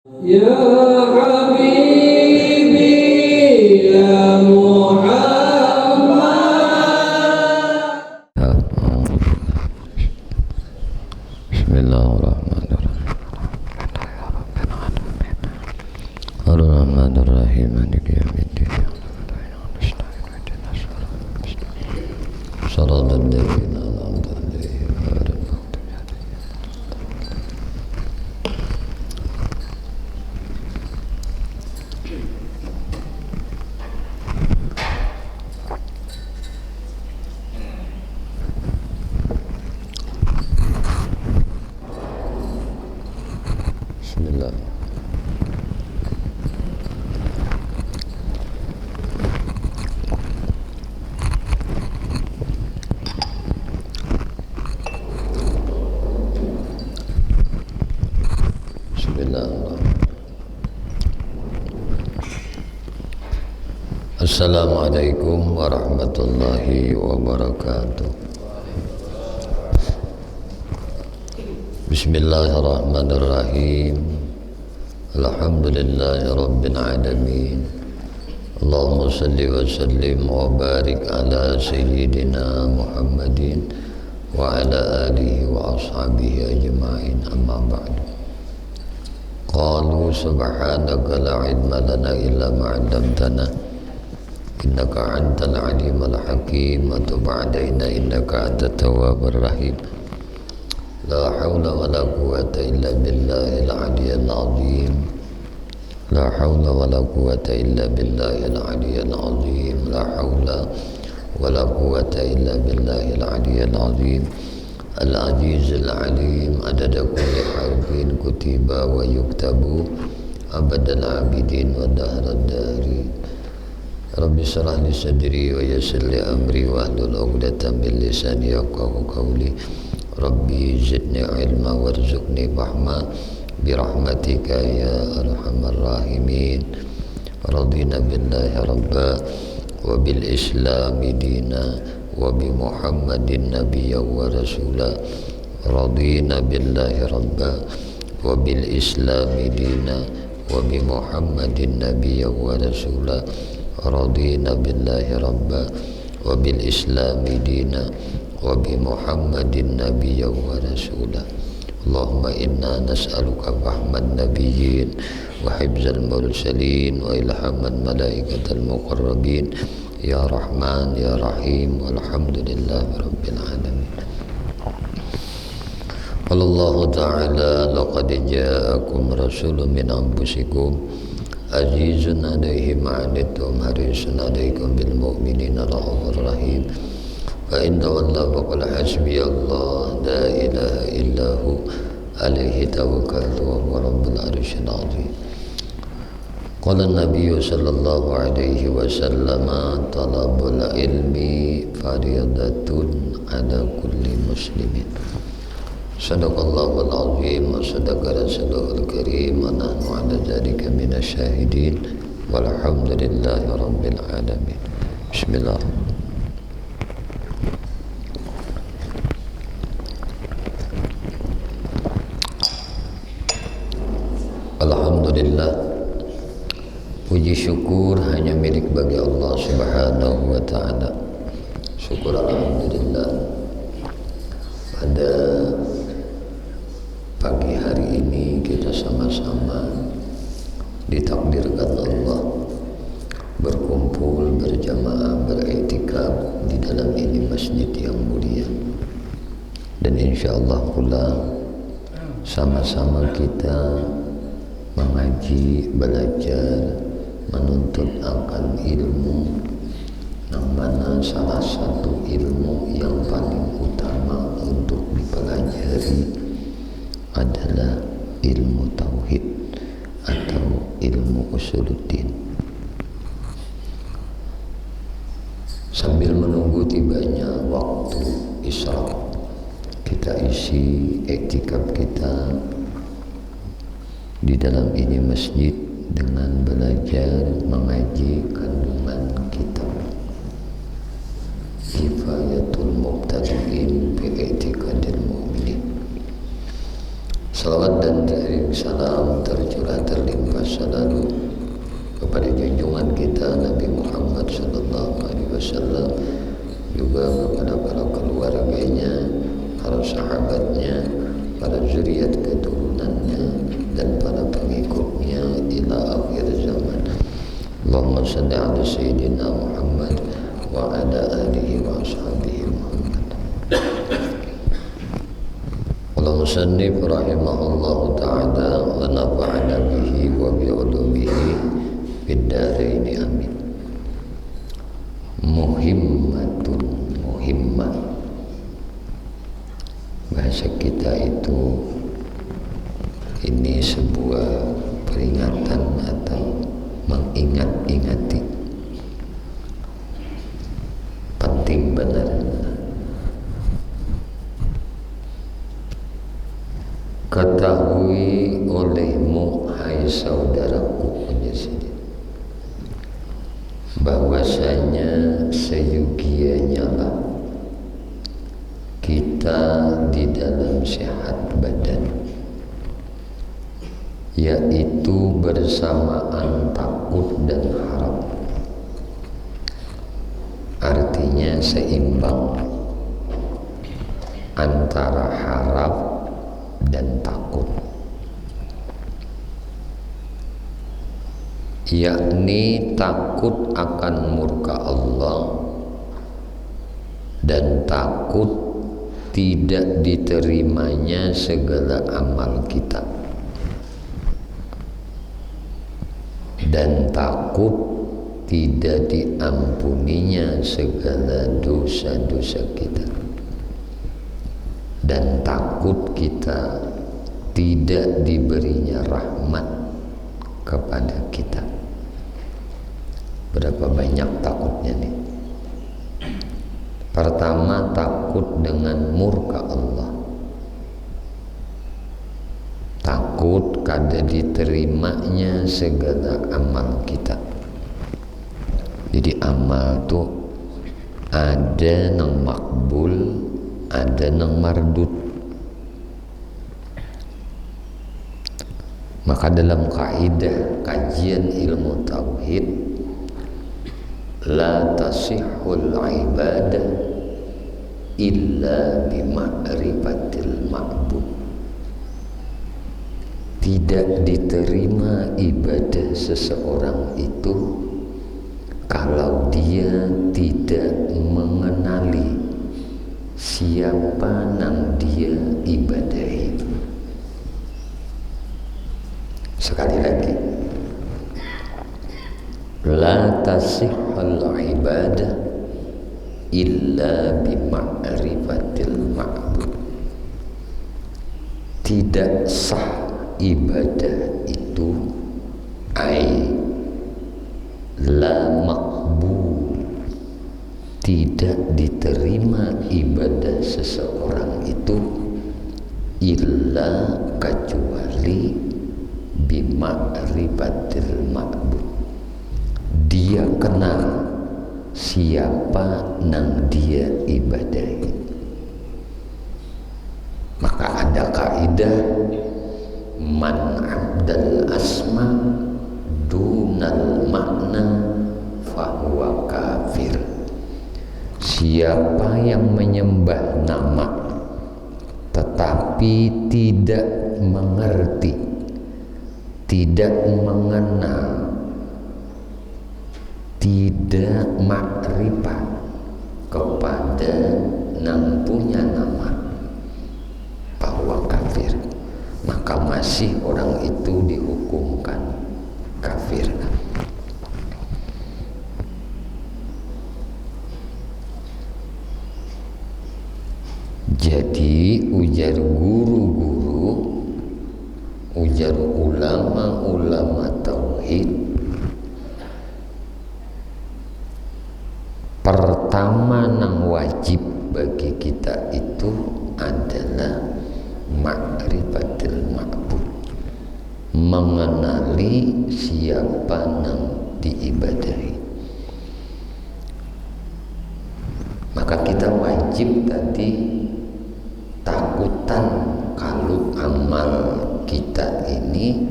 يا حبيبي يا محمد. بسم الله الرحمن الرحيم الرحمن الرحيم مالك يوم الدين صراط الذين أنعمت عليهم غير المغضوب عليهم. بسم الله. بسم الله الرحمن. Assalamualaikum warahmatullahi wabarakatuh. Bismillahirrahmanirrahim. Alhamdulillahi rabbil alamin. Allahumma salli wa sallim wa barik ala sayyidina Muhammadin wa ala alihi wa ashabihi ajma'in, amma ba'du. Qalu subhanaka la ilma lana illa ma 'allamtana innaka antal alimul hakim wa tub 'alaina innaka antat tawwabur rahim. La hawla wa la quwwata illa billahil aliyyil azim. La hawla wa la quwwata illa billahil aliyyil azim. La hawla wa la quwwata illa billahil aliyyil azim. Al-azizul alim adada kulli harfin kutiba wa yuktabu abadal abidin wa dahrad dari. Rabbi shrah li sadri wa yassir li amri wahlul 'uqdatam min lisani yafqahu qawli. Rabbi zidni ilma warzuqni fahma birahmatika ya arhamar rahimin. Radina billahi rabba wa bil islami dina wa bi muhammadin nabiyya wa rasula. Radina billahi rabba wa bil islami dina wa bi muhammadin nabiyya wa rasula. Radina billahi rabba wa bil islami dina wa bi muhammadin nabiyya wa rasula. Allahumma inna nas'aluka fahman nabiyyin wa hibzal mursalin wa ilhaman malaikatal muqarrabin ya rahman ya rahim walhamdulillahi rabbil alamin. Qala Allah ta'ala laqad ja'akum rasulun min anfusikum azizun 'alaihi ma 'anittum harisun 'alaikum bil mu'minina ra'ufur rahim. Fa in tawallaw faqul hasbiyallah la ilaha illahu alaihi tawakkaltu wa huwa rabbul arsyil azim. Qala an-nabiyyu sallallahu alaihi wasallam talabul ilmi fariyadatun ala kulli muslimin. Sadaqallahul azim wa sadaqa rasulul karim wa nahnu ala dzalika minasy syahidin walhamdulillahi rabbil alamin. Bismillah. Alhamdulillah, puji syukur hanya milik bagi Allah Subhanahu wa ta'ala. Syukur alhamdulillah, pada pagi hari ini kita sama-sama ditakdirkan Allah berkumpul berjamaah beriktikaf di dalam ini masjid yang mulia, dan insyaallah pula sama-sama kita mengaji, belajar, menuntut akan ilmu, yang mana salah satu ilmu yang paling utama untuk dipelajari adalah ilmu tauhid atau ilmu usuluddin. Sambil menunggu tibanya waktu isyraq, kita isi iktikaf kita di dalam ini masjid dengan belajar mengaji kandungan kitab Kifayatul Muqtadiin fi I'tiqadil Mu'minin. Salawat dan salam tercurah terlimpah selalu kepada junjungan kita Nabi Muhammad sallallahu alaihi wasallam, juga kepada para keluarganya, para sahabatnya, para zuriat keturunannya, dan para pengikutnya ila akhir zaman. Allahumma salli ala sayyidina Muhammad wa ala alihi wa ashabihi Muhammad. Musannif rahimahullahu ta'ala wa nafa'ana bihi wa bi'ulumihi fid dharaini amin. Muhimmatun, muhimmah, bahasa kita itu ini sebuah peringatan atau mengingat-ingati. Penting benar. Ketahui olehmu hai saudaraku penyesidin, bahwasanya seyugianya lah kita di dalam sehat badan, yaitu bersamaan takut dan harap. Artinya seimbang antara harap dan takut, yakni takut akan murka Allah dan takut tidak diterimanya segala amal kita, dan takut tidak diampuninya segala dosa-dosa kita, dan takut kita tidak diberinya rahmat kepada kita. Berapa banyak takutnya nih? Pertama, takut dengan murka Allah, takut kada diterimanya segala amal kita. Jadi amal tuh ada yang makbul, ada yang mardud. Maka dalam kaidah kajian ilmu tauhid, la tasihhul ibadah illa bima'rifatil ma'bud. Tidak diterima ibadah seseorang itu kalau dia tidak mengenali siapa yang dia ibadahi. Sekali lagi, la tasihhul ibadah illa bima'rifatil ma'bud. Tidak sah ibadah itu, ai la maqbul, tidak diterima ibadah seseorang itu illa kecuali bima'rifatil ma'bud. Dia kenal siapa yang dia ibadahi. Maka ada kaidah man abdal asma dunal makna fahuwa kafir. Siapa yang menyembah nama tetapi tidak mengerti, tidak mengenal, tidak makrifat kepada yang punya nama, bahwa kafir, maka masih orang itu dihukumkan kafir. Jadi ujar guru-guru, ujar ulama-ulama tauhid, pertama yang wajib bagi kita itu adalah ma'rifatil ma'bud, mengenali siapa yang diibadahi. Maka kita wajib tadi takutan kalau amal kita ini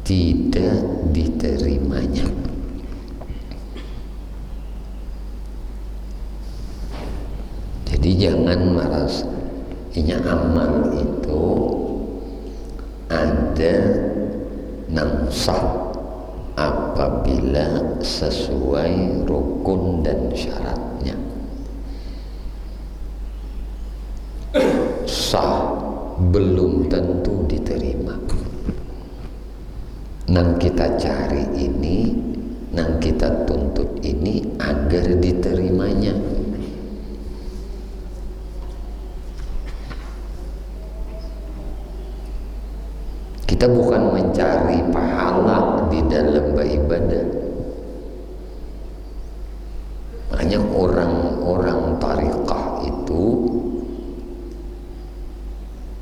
tidak diterimanya. Jadi jangan malas. Inya amal itu ada nang sah apabila sesuai rukun dan syaratnya. Sah belum tentu diterima. Nang kita cari ini, nang kita tuntut ini agar diterimanya. Kita bukan mencari pahala di dalam beribadah. Makanya orang-orang tariqah itu,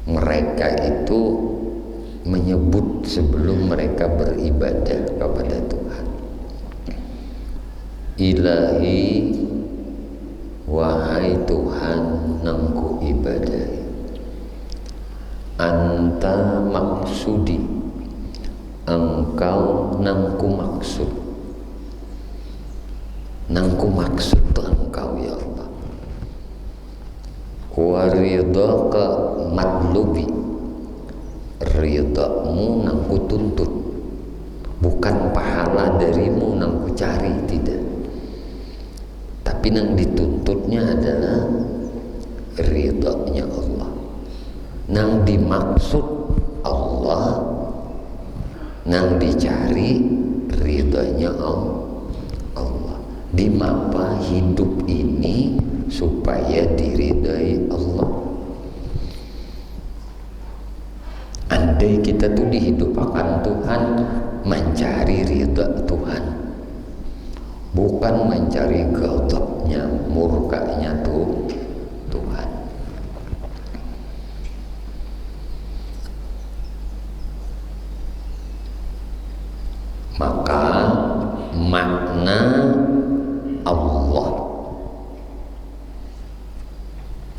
mereka itu menyebut sebelum mereka beribadah kepada Tuhan, Ilahi, wahai Tuhan nang ku ibadahi, Anta maksudi, engkau nang ku maksud. Nang ku maksud tu engkau ya Allah. Wa ridhaka matlubi, ridhamu nang ku tuntut, bukan pahala darimu nang ku cari, tidak. Tapi nang dituntutnya adalah ridhanya Allah. Nang dimaksud Allah, nang dicari ridhanya Allah. Di mapa hidup ini supaya diridai Allah. Andai kita tuh dihidupkan Tuhan mencari ridha Tuhan, bukan mencari ghadabnya, murkanya tuh Tuhan. Maka makna Allah,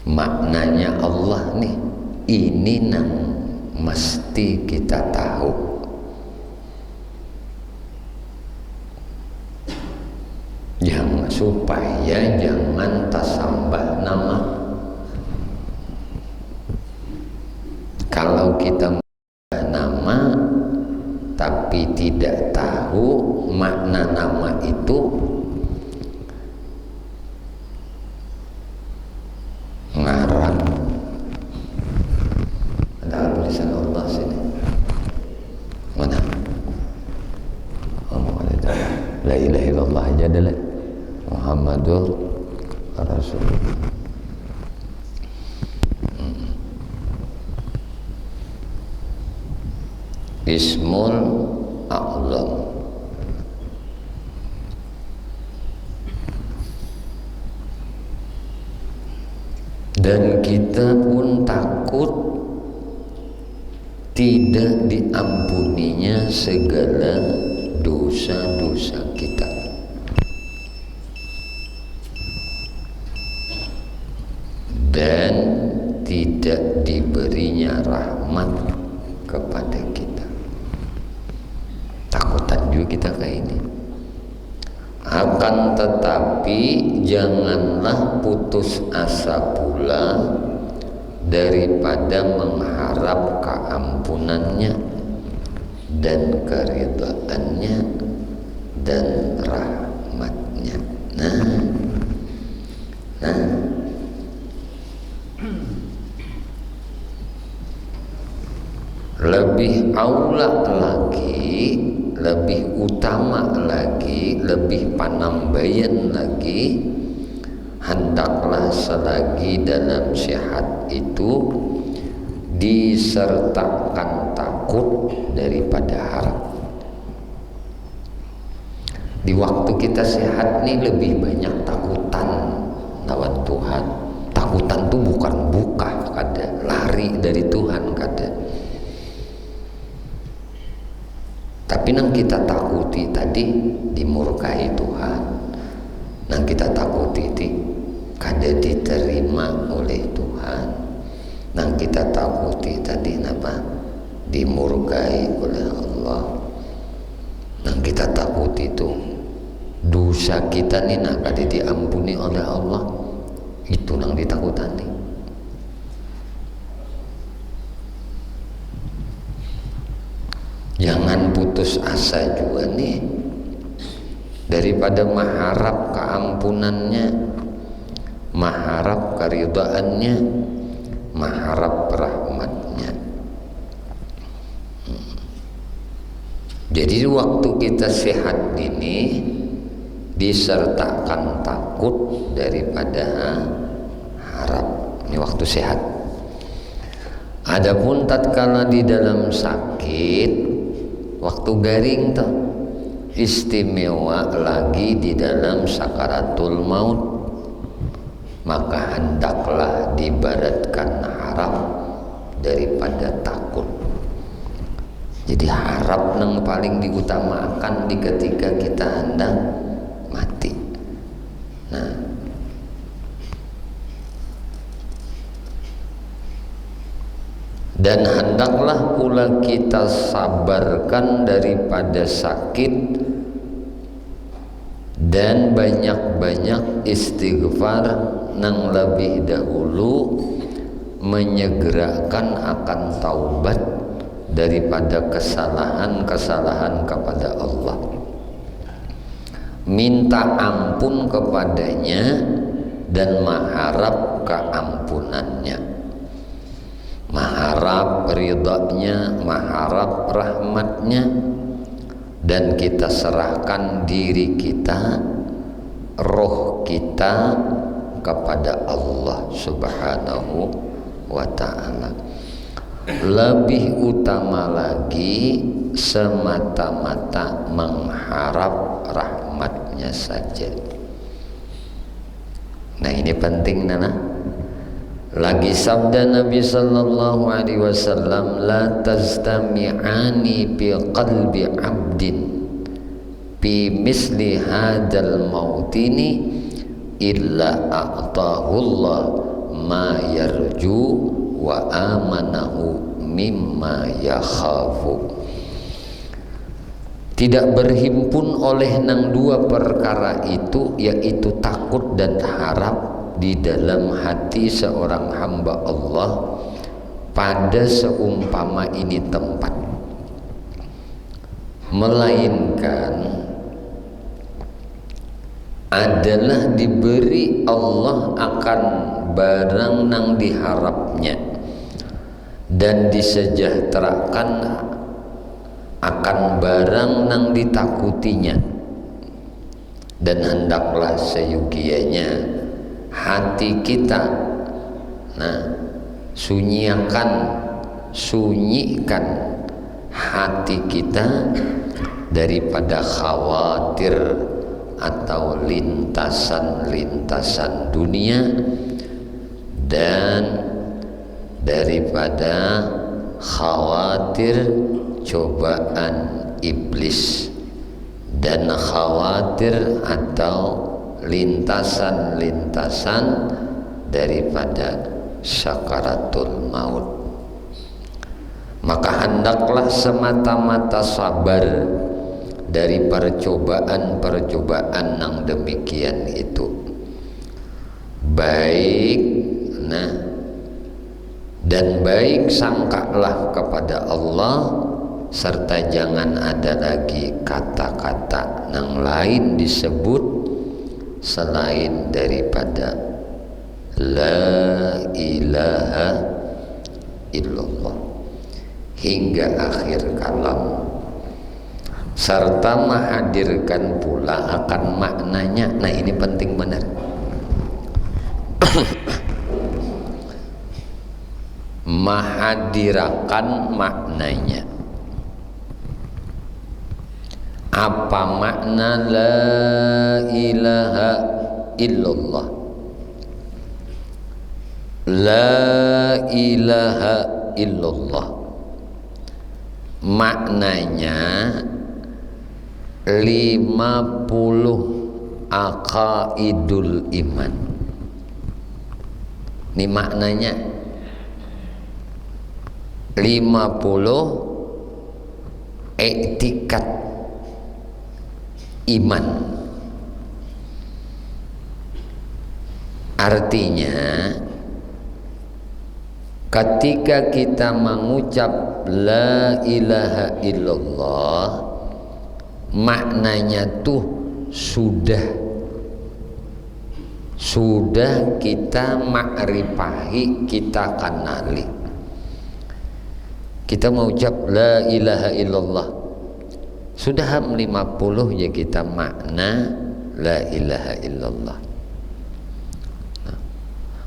maknanya Allah nih, ini nang mesti kita tahu. Supaya jangan tasambah nama. Kalau kita nama tapi tidak tahu makna nama itu, ngarang. Ada tulisan Allah sini. Mana? La ilaha illallah aja adalah Muhammadur Rasulullah. Ismul A'zam. Dan kita pun takut tidak diampuninya segala dosa-dosa kita. Dan tidak diberinya rahmat kepada kita. Takutan juga kita kayak ini. Akan tetapi janganlah putus asa pula daripada mengharap keampunannya dan keridhaannya dan rahmatnya. Nah, lebih aula lagi, lebih utama lagi, lebih panambayan lagi, hendaklah selagi dalam sehat itu disertakan takut daripada harap. Di waktu kita sehat nih lebih banyak takutan lawan Tuhan. Takutan tuh bukan buka kada, lari dari Tuhan kada. Tapi nang kita takuti tadi dimurkai Tuhan, nang kita takuti kada diterima oleh Tuhan, Nang kita takuti tadi napa? Dimurkai oleh Allah. Nang kita takuti itu dosa kita nih nak kali diampuni oleh Allah, itu nang ditakutani. Jangan putus asa juga nih, daripada mengharap keampunannya, mengharap keridhaannya, mengharap rahmatnya. Jadi waktu kita sehat ini disertakan takut daripada harap. Ini waktu sehat. Adapun tatkala di dalam sakit, waktu garing tuh istimewa lagi di dalam sakaratul maut, maka hendaklah dibaratkan harap daripada takut. Jadi harap yang paling diutamakan di ketika kita hendak mati. Nah, dan hendaklah pula kita sabarkan daripada sakit dan banyak-banyak istighfar nang lebih dahulu menyegerakan akan taubat daripada kesalahan-kesalahan kepada Allah, minta ampun kepadanya dan mengharap keampunannya, mengharap ridhanya, mengharap rahmatnya, dan kita serahkan diri kita, roh kita kepada Allah Subhanahu wa ta'ala. Lebih utama lagi semata-mata mengharap rahmatnya saja. Nah ini penting nana. Lagi sabda Nabi sallallahu alaihi wasallam, la tastami'ani bi qalbi 'abdin bi misli hadzal mautini illa a'tahu Allah ma yarju wa amanahu mimma yakhafu. Tidak berhimpun oleh nang dua perkara itu, yaitu takut dan harap di dalam hati seorang hamba Allah pada seumpama ini tempat, melainkan adalah diberi Allah akan barang nang diharapnya dan disejahterakan akan barang nang ditakutinya. Dan hendaklah seyukianya hati kita sunyikan hati kita daripada khawatir atau lintasan-lintasan dunia dan daripada khawatir cobaan iblis dan khawatir atau lintasan-lintasan daripada sakaratul maut. Maka hendaklah semata-mata sabar dari percobaan-percobaan yang demikian itu. Baik, dan baik sangkalah kepada Allah, serta jangan ada lagi kata-kata yang lain disebut selain daripada la ilaha illallah hingga akhir kalam, serta menghadirkan pula akan maknanya. Nah ini penting benar. Menghadirkan maknanya. Apa makna la ilaha illallah? La ilaha illallah maknanya 50 aqaidul iman. Ini maknanya i'tikad iman. Artinya ketika kita mengucap la ilaha illallah, maknanya tuh sudah kita ma'rifahi, kita kenali. Kita mengucap la ilaha illallah, sudah 50 ya kita makna la ilaha illallah.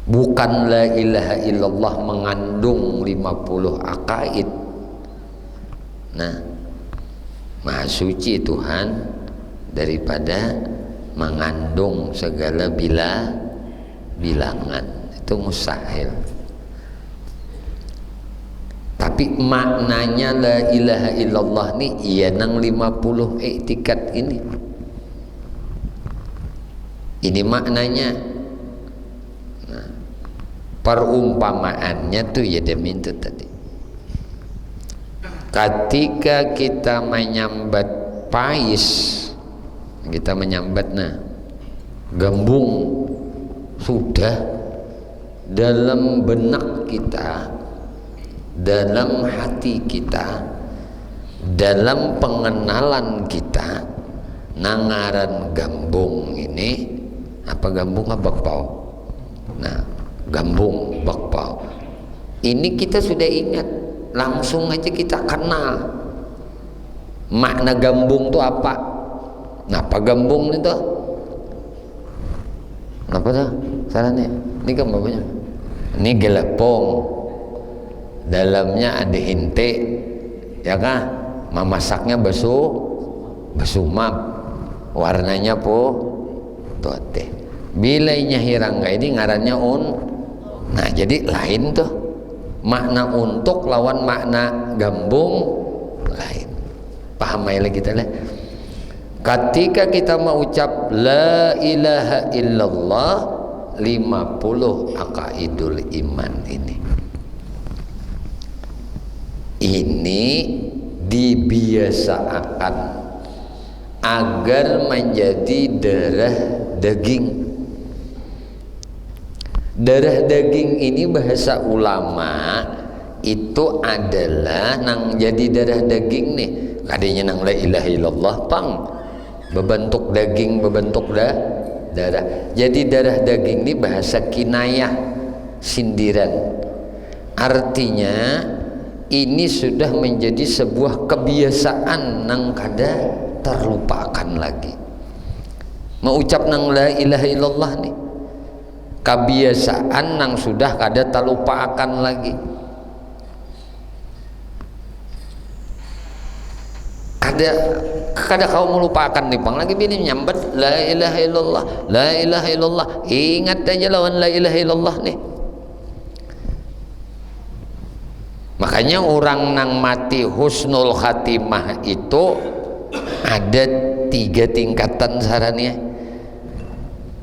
Bukan la ilaha illallah mengandung 50 akaid. Nah, Maha suci Tuhan daripada mengandung segala bilangan. Itu mustahil. Tapi maknanya la ilaha illallah nih iya nang 50 i'tikad ini. Ini maknanya. Nah, perumpamaannya tuh ya demi itu tadi. Ketika kita menyambat pais, kita menyambat gembung, sudah dalam benak kita, dalam hati kita, dalam pengenalan kita, nangaran gambung ini apa, gambung apa bakpao? Nah, gambung bakpao ini kita sudah ingat, langsung aja kita kenal makna gambung itu apa. Nah, apa gambung itu? Apa tuh sarannya? Ini kan bapaknya, ini gelepong, dalamnya ada hinte, ya kan? Memasaknya besumap, warnanya tote. Bilainya hirangga ini ngarannya Nah, jadi lain tuh makna untuk lawan makna gambung lain. Paham ya kita lah. Ketika kita mengucap la ilaha illallah, 50 akaidul iman ini dibiasakan agar menjadi darah daging. Darah daging ini bahasa ulama itu adalah nang jadi darah daging nih. Kadanya nang la ilaha illallah pang berbentuk daging, berbentuk darah. Jadi darah daging ini bahasa kinayah, sindiran. Artinya ini sudah menjadi sebuah kebiasaan nang kada terlupakan lagi. Mengucap nang la ilaha illallah nih kebiasaan nang sudah kada terlupakan lagi. Kada kau melupakan nih pang lagi bini nyambat la ilaha illallah, la ilaha illallah. Ingat aja lawan la ilaha illallah nih. Makanya orang nang mati husnul khatimah itu ada 3 tingkatan sarannya.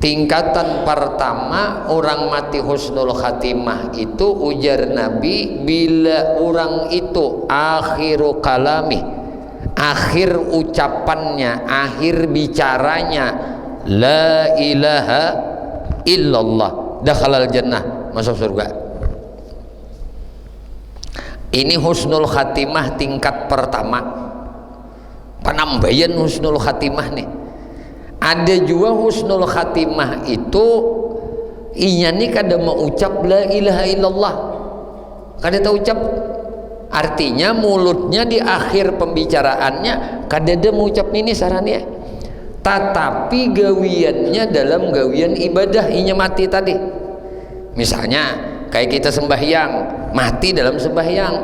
Tingkatan pertama orang mati husnul khatimah itu ujar Nabi, bila orang itu akhiru kalami, akhir ucapannya, akhir bicaranya la ilaha illallah, dakhalal jannah, masuk surga. Ini husnul khatimah tingkat pertama, penambahan husnul khatimah nih. Ada juga husnul khatimah itu inya nih kada mau ucap la ilaha illallah, kada tahu ucap. Artinya mulutnya di akhir pembicaraannya kada ada mengucap ini sarannya, tetapi gawiannya dalam gawian ibadah inya mati tadi. Misalnya kayak kita sembahyang, mati dalam sembahyang,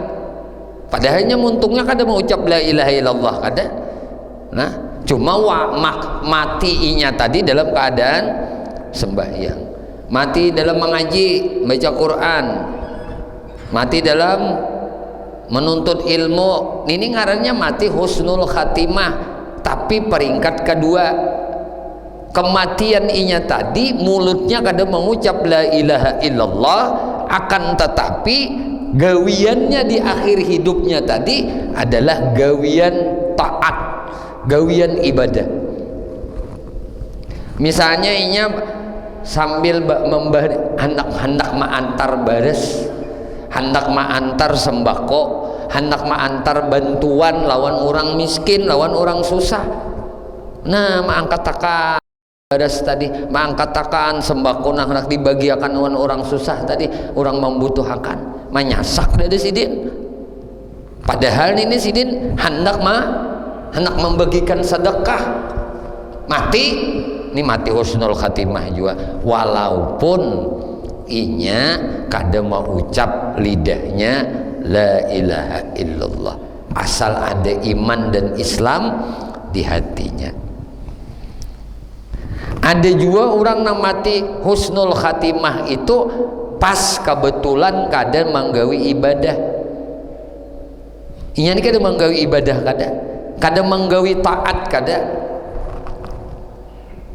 padahalnya muntungnya kada mau ucap la ilaha illallah kada. Nah, cuma mati inya tadi dalam keadaan sembahyang, mati dalam mengaji, baca Quran, mati dalam menuntut ilmu, ini ngarannya mati husnul khatimah. Tapi peringkat kedua, kematian inya tadi mulutnya kada mengucap la ilaha illallah, akan tetapi gawiannya di akhir hidupnya tadi adalah gawian taat, gawian ibadah. Misalnya inya sambil hendak mengantar bares, hendak mengantar sembako, hendak mengantar bantuan lawan orang miskin, lawan orang susah. Nah, mengangkat bares tadi, mengangkat takan sembako nah hendak dibagiakan lawan orang susah tadi, orang membutuhkan, menyasak dari sidin. Padahal ini sidin hendak membagikan sedekah. Mati ini mati husnul khatimah juga, walaupun inya kada mau ucap lidahnya la ilaha illallah, asal ada iman dan Islam di hatinya. Ada juga orang yang mati husnul khatimah itu pas kebetulan kada menggawi ibadah. Inya ini kada menggawi ibadah, kada menggawi taat, kada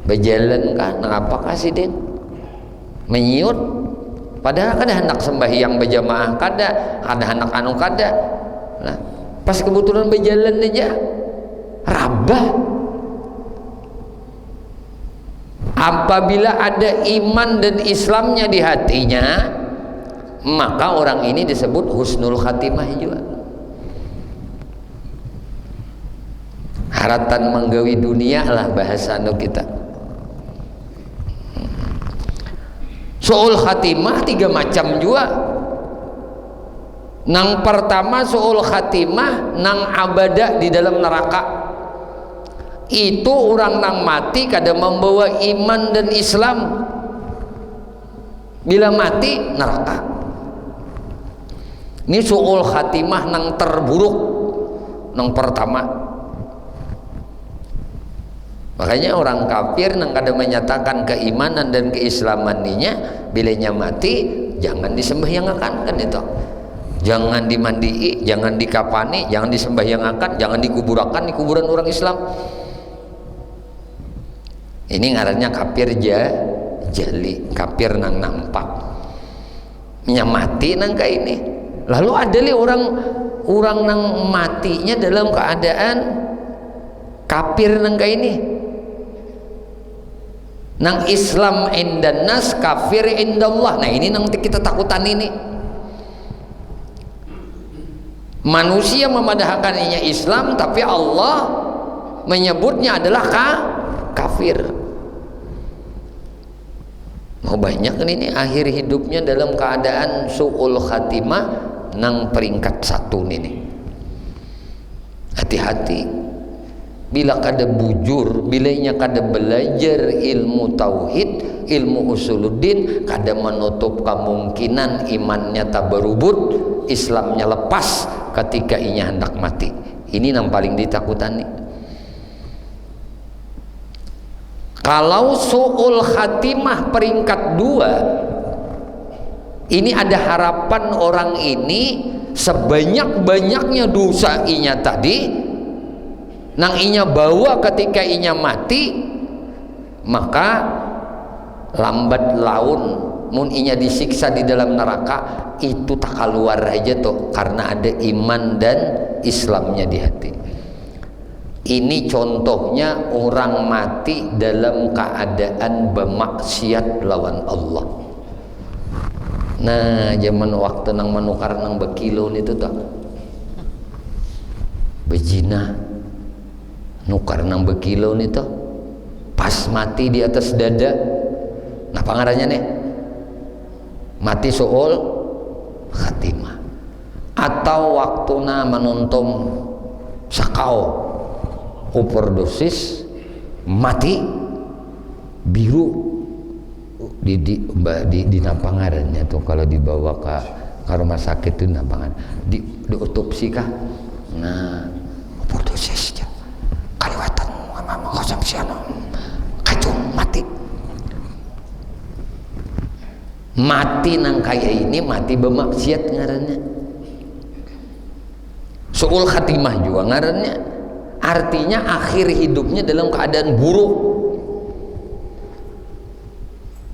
berjalan kan, apakah sih din menyiut, padahal kada hendak sembahyang berjamaah, kada hendak anu kada. Nah, pas kebetulan berjalan aja rabah. Apabila ada iman dan Islamnya di hatinya, maka orang ini disebut husnul khatimah juga. Haratan menggawi dunia lah bahasa anu kita. Su'ul khatimah 3 macam juga. Nang pertama su'ul khatimah nang abada di dalam neraka. Itu orang nang mati kada membawa iman dan Islam. Bila mati neraka. Ini su'ul khatimah nang terburuk, nang pertama. Makanya orang kafir nang kada menyatakan keimanan dan keislamannya, bilanya mati jangan disembahyangakan kan itu. Jangan dimandii, jangan dikapani, jangan disembahyangakan, jangan dikuburakan di kuburan orang Islam. Ini ngarannya kafir jali, kafir nang nampak. Nya mati nang kayak ini. Lalu ada li orang nang matinya dalam keadaan kafir nang kayak ini. Nang Islam indan nas, kafir indallah. Nah ini nang kita takutan ini. Manusia memadahkan inya Islam, tapi Allah menyebutnya adalah kafir. Mau banyak kan ini akhir hidupnya dalam keadaan su'ul khatimah nang peringkat 1 ini. Hati-hati. Bila kada bujur, bilanya kada belajar ilmu tauhid, ilmu usuluddin, kada menutup kemungkinan imannya tak berubut, Islamnya lepas ketika inya hendak mati. Ini yang paling ditakutan nih. Kalau su'ul khatimah peringkat 2, ini ada harapan orang ini sebanyak-banyaknya dosa inya tadi nang inya bawa ketika inya mati, maka lambat laun mun inya disiksa di dalam neraka itu tak keluar aja tuh, karena ada iman dan Islamnya di hati. Ini contohnya orang mati dalam keadaan bermaksiat lawan Allah. Nah, zaman waktu nang menukar nang bekilo itu tuh bejina nukar nang bekilo nih tuh pas mati di atas dada. Nah pangarannya nih mati su'ul khatimah. Atau waktu na menuntum sakau overdosis mati biru di napangarannya tuh kalau dibawa ke rumah sakit itu napangan di otopsi kah. Nah overdosis aja kaliwatan kosong siano kacung mati nang kayak ini mati bermaksiat ngarannya. Su'ul khatimah juga ngarannya, artinya akhir hidupnya dalam keadaan buruk.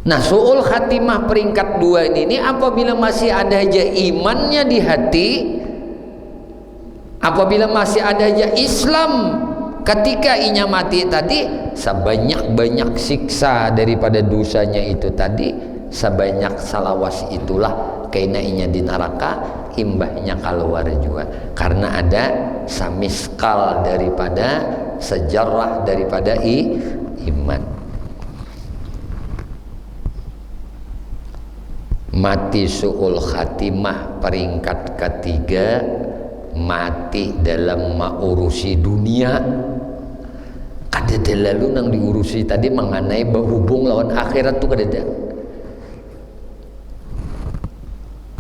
Nah, su'ul khatimah peringkat 2 ini apabila masih ada aja imannya di hati, apabila masih ada aja Islam ketika inya mati tadi, sebanyak-banyak siksa daripada dosanya itu tadi, sebanyak salawas itulah kena inya di neraka, imbahnya keluar juga, karena ada samiskal daripada sejarah daripada iman. Mati su'ul khatimah peringkat ketiga, mati dalam mengurusi dunia. Kadada lalu nang diurusi tadi mengenai berhubung lawan akhirat tuh kadada.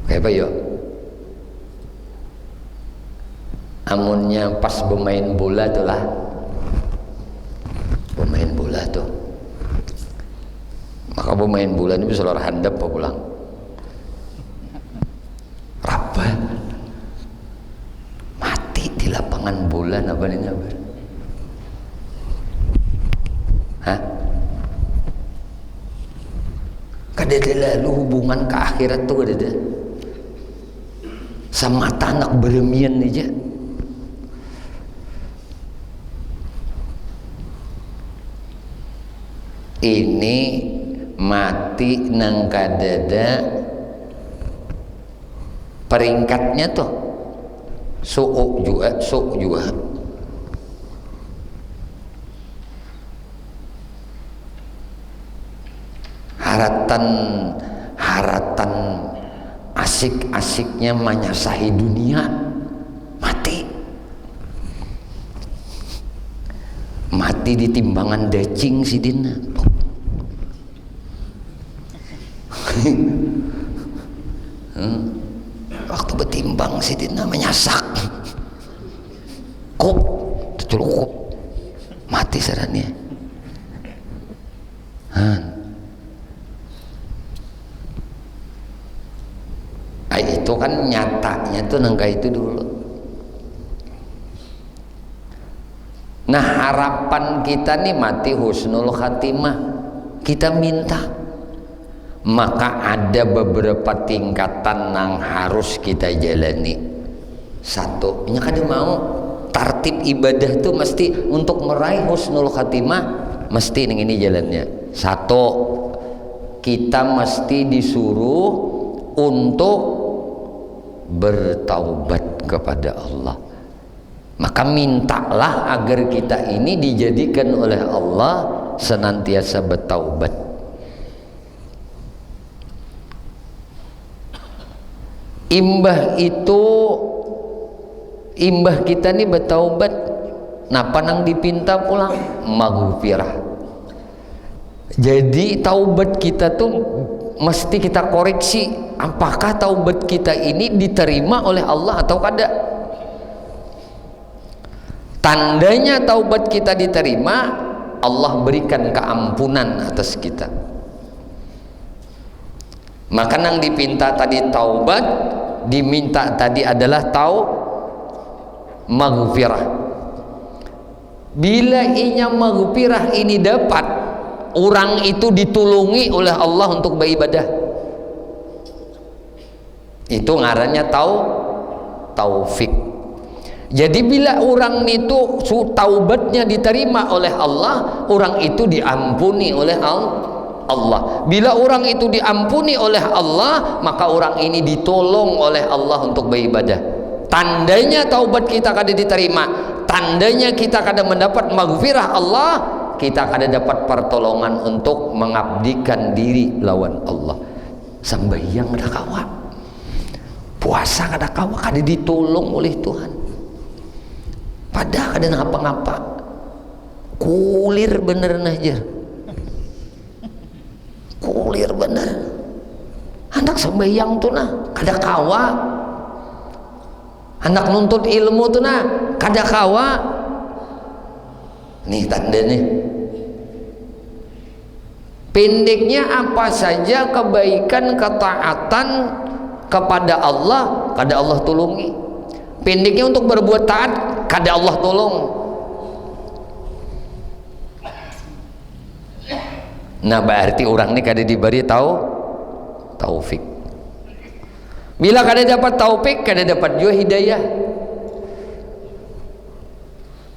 Kayak apa yo? Amunnya pas bermain bola tuh lah, bermain bola tuh, maka bermain bola ini bisa lor handap apa pulang raba mati di lapangan bola apa nih nyabar? Hah? Kadada lalu hubungan ke akhirat tuh kadada sama anak beremian aja. Ini mati nang kadada peringkatnya tuh su'u juga haratan asik-asiknya menyasahi dunia, mati di timbangan dacing si dina. Waktu betimbang si dina menyasak kop tercelukup mati sarannya. Itu kan nyatanya tuh nangka itu dulu. Nah, harapan kita nih mati husnul khatimah, kita minta, maka ada beberapa tingkatan yang harus kita jalani. Satu, nya kada mau tartib ibadah tuh mesti untuk meraih husnul khatimah, mesti ini jalannya. Satu, kita mesti disuruh untuk bertaubat kepada Allah. Maka mintalah agar kita ini dijadikan oleh Allah senantiasa bertaubat. Imbah kita ini bertaubat, napa nang dipinta pulang maghfirah. Jadi taubat kita tuh mesti kita koreksi, apakah taubat kita ini diterima oleh Allah atau kada. Tandanya taubat kita diterima, Allah berikan keampunan atas kita. Maka nang dipinta tadi taubat, diminta tadi adalah maghfirah. Bila inya maghfirah ini dapat, orang itu ditulungi oleh Allah untuk beribadah. Itu ngarannya taufik. Jadi bila orang itu taubatnya diterima oleh Allah, orang itu diampuni oleh Allah. Bila orang itu diampuni oleh Allah, maka orang ini ditolong oleh Allah untuk beribadah. Tandanya taubat kita kada diterima, tandanya kita kada mendapat maghfirah Allah, kita kada dapat pertolongan untuk mengabdikan diri lawan Allah. Sembahyang kada kawa, puasa kada kawa, kada ditolong oleh Tuhan. Padahal kada ngapa-ngapa, kulir bener aja, kulir bener. Anak sembahyang tuh nah kada kawa, anak nuntut ilmu tuh nah kada kawa. Nih tanda nih, pendeknya apa saja kebaikan ketaatan kepada Allah kada Allah tolongi. Pendeknya untuk berbuat taat kada Allah tolong. Nah berarti orang ini kada diberi taufik. Bila kada dapat taufik, kada dapat juga hidayah.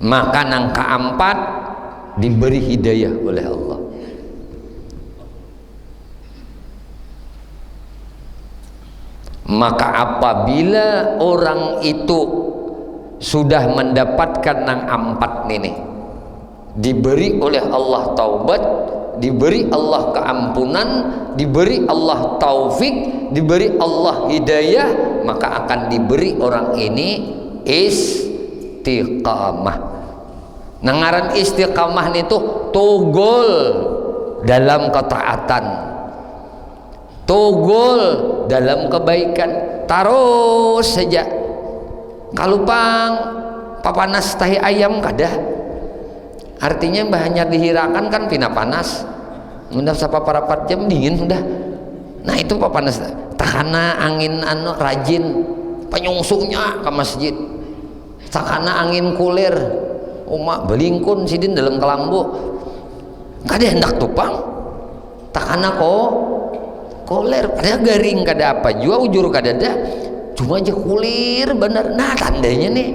Maka nang keempat diberi hidayah oleh Allah. Maka apabila orang itu sudah mendapatkan nang empat ini, diberi oleh Allah taubat, diberi Allah keampunan, diberi Allah taufik, diberi Allah hidayah, maka akan diberi orang ini istiqamah. Nangaran istiqamah itu tugol dalam ketaatan, tugol dalam kebaikan, terus saja. Kalau pang papanas tahi ayam kada, artinya bahannya dihirakan kan pina panas, mudah sapa parapat jam dingin sudah. Nah itu papanas, takana angin anu rajin penyungsunya ke masjid, takana angin kulir umak belingkun sidin dalam kelambu, kada hendak tupang, takana kulir, padahal garing kada apa jua ujur kada dah, cuma aja kulir bener. Nah tandanya nih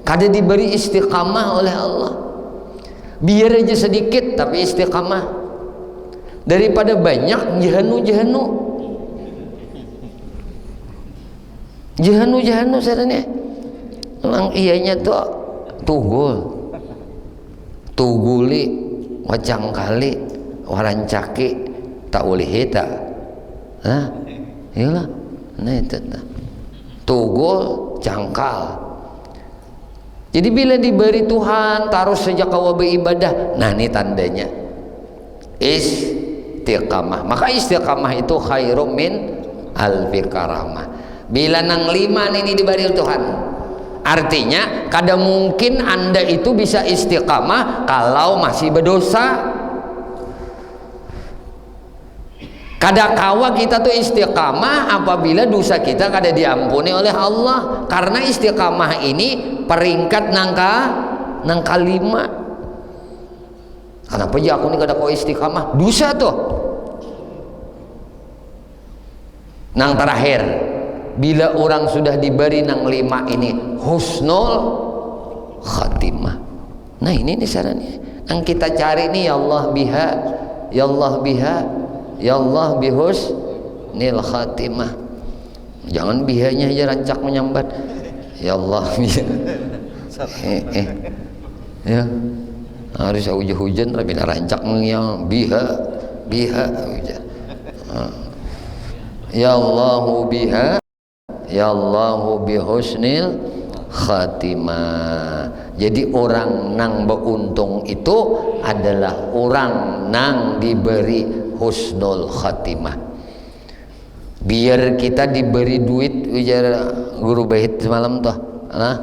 kada diberi istiqamah oleh Allah. Biar aja sedikit tapi istiqamah daripada banyak jahanu sebenarnya. Memang ianya tuh tuguli wacang kali warancaki tak boleh hita. Nah iyalah, nah itu tugul cangkal. Jadi bila diberi Tuhan taruh sejak awal beribadah, nah ini tandanya istiqamah. Maka istiqamah itu khairum min alfi karamah. Bila nang 5 ini diberi Tuhan, artinya kada mungkin anda itu bisa istiqamah kalau masih berdosa. Kada kawa kita tuh istiqamah apabila dosa kita kada diampuni oleh Allah. Karena istiqamah ini peringkat nang 5. Kenapa ya aku ini kada kau istiqamah? Dosa tuh. Nang terakhir, bila orang sudah diberi nang 5 ini husnul khatimah. Nah ini nih sarannya. Yang kita cari nih ya Allah biha, ya Allah biha, ya Allah bihusnil khatimah. Jangan bihanya aja rancak menyambat. Ya Allah biha. Ya. Harus hujan tapi rancak yang biha hujan. Ya Allah biha, ya Allah bihusnil khatimah. Jadi orang nang beruntung itu adalah orang nang diberi husnul khatimah. Biar kita diberi duit, ujar guru bait semalam tuh, nah,